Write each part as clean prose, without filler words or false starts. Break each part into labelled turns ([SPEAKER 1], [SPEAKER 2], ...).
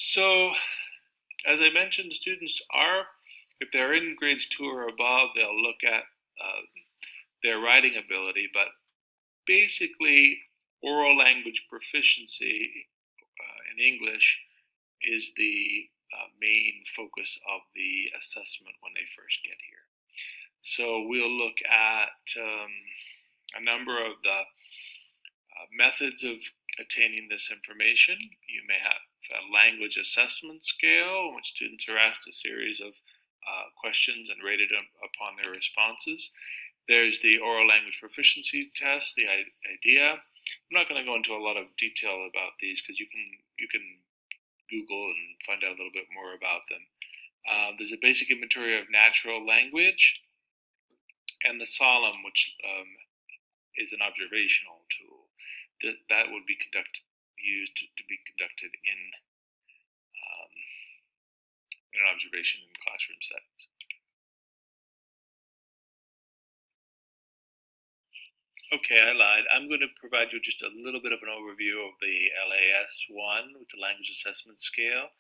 [SPEAKER 1] So, as I mentioned, students are, if they're in grades 2 or above, they'll look at their writing ability, but basically, oral language proficiency in English is the main focus of the assessment when they first get here. So we'll look at a number of the methods of attaining this information. You may have a language assessment scale in which students are asked a series of questions and rated upon their responses. There's the oral language proficiency test, the idea. I'm not going to go into a lot of detail about these because you can Google and find out a little bit more about them. There's a basic inventory of natural language, and the SOLOM, which is an observational tool that would be used to be conducted in an observation in classroom settings. Okay, I lied. I'm going to provide you just a little bit of an overview of the LAS1 with the language assessment scale.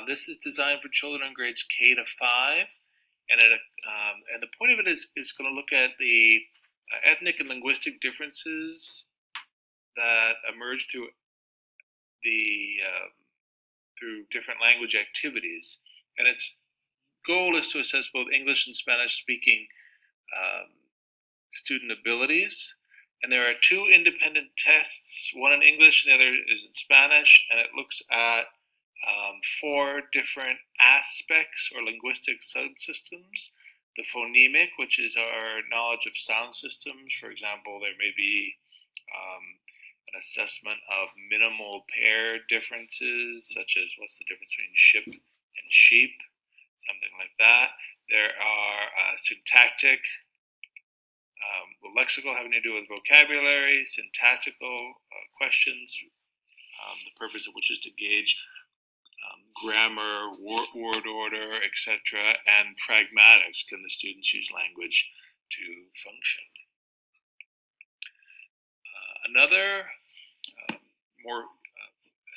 [SPEAKER 1] This is designed for children in grades K to 5, and the point of it is going to look at the ethnic and linguistic differences that emerge through through different language activities, and its goal is to assess both English and Spanish speaking student abilities. And there are two independent tests, one in English and the other is in Spanish, and it looks at 4 different aspects or linguistic subsystems. The phonemic, which is our knowledge of sound systems. For example, there may be an assessment of minimal pair differences, such as what's the difference between ship and sheep, something like that. There are syntactic, lexical, having to do with vocabulary, syntactical questions, the purpose of which is to gauge grammar, word order, etc., and pragmatics. Can the students use language to function? Another more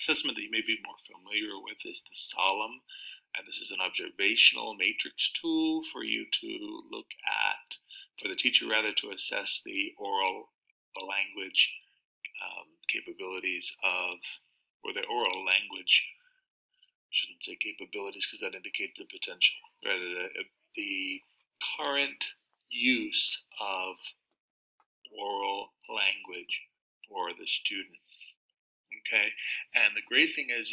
[SPEAKER 1] assessment that you may be more familiar with is the SOLOM, and this is an observational matrix tool for you to look at, for the teacher rather, to assess the oral language capabilities of, or the oral language, shouldn't say capabilities because that indicates the potential, rather the current use of oral language for the student. Okay, and the great thing is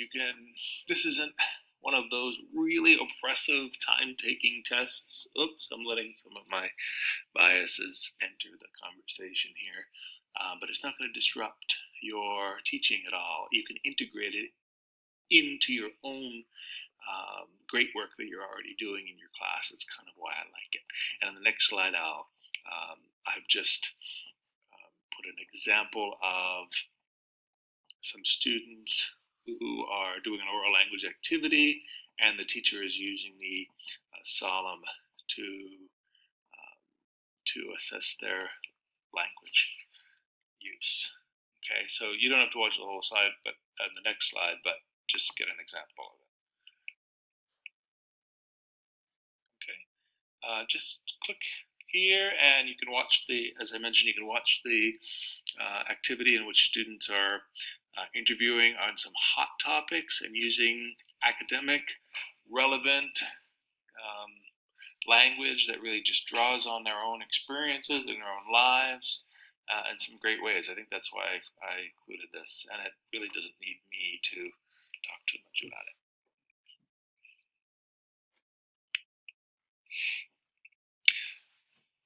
[SPEAKER 1] this isn't one of those really oppressive, time-taking tests. Oops, I'm letting some of my biases enter the conversation here, but it's not going to disrupt your teaching at all. You can integrate it into your own great work that you're already doing in your class. That's kind of why I like it. And on the next slide, I've just put an example of some students who are doing an oral language activity, and the teacher is using the SOLOM to assess their language use. Okay, so you don't have to watch the whole slide, but on the next slide, but just get an example of it. Okay, just click here, and you can watch as I mentioned, you can watch the activity in which students are interviewing on some hot topics and using academic, relevant language that really just draws on their own experiences in their own lives in some great ways. I think that's why I included this, and it really doesn't need me to talk too much about it.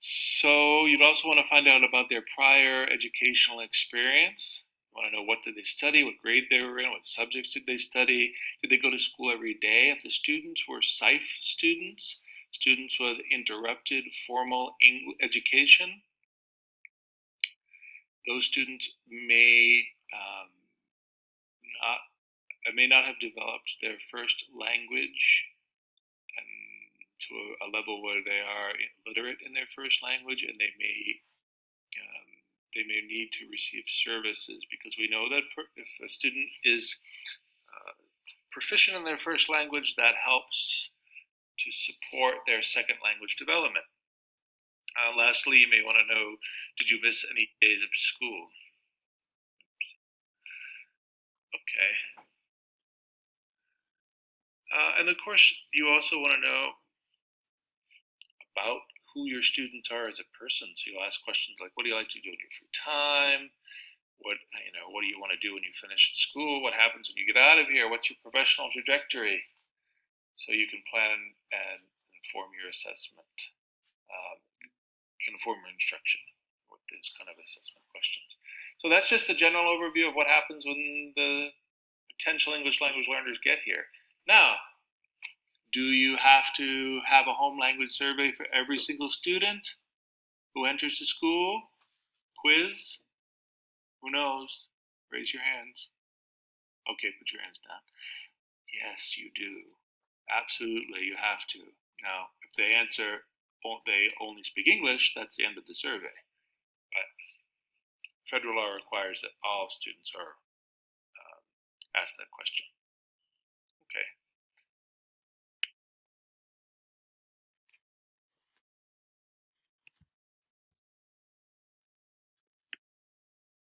[SPEAKER 1] So you'd also want to find out about their prior educational experience. You want to know, what did they study, what grade they were in, what subjects did they study, did they go to school every day? If the students were SIFE students, students with interrupted formal education, those students may not have developed their first language to a level where they are literate in their first language, and they may need to receive services, because we know that if a student is proficient in their first language, that helps to support their second language development. Lastly, you may want to know, did you miss any days of school? Okay. And of course, you also want to know about who your students are as a person. So you'll ask questions like, what do you like to do in your free time? What do you want to do when you finish school? What happens when you get out of here? What's your professional trajectory? So you can plan and inform your assessment. You can inform your instruction with those kind of assessment questions. So that's just a general overview of what happens when the potential English language learners get here. Now, do you have to have a home language survey for every single student who enters the school? Quiz? Who knows? Raise your hands. Okay, put your hands down. Yes, you do. Absolutely, you have to. Now, if they answer they only speak English, that's the end of the survey. But federal law requires that all students are asked that question. Okay.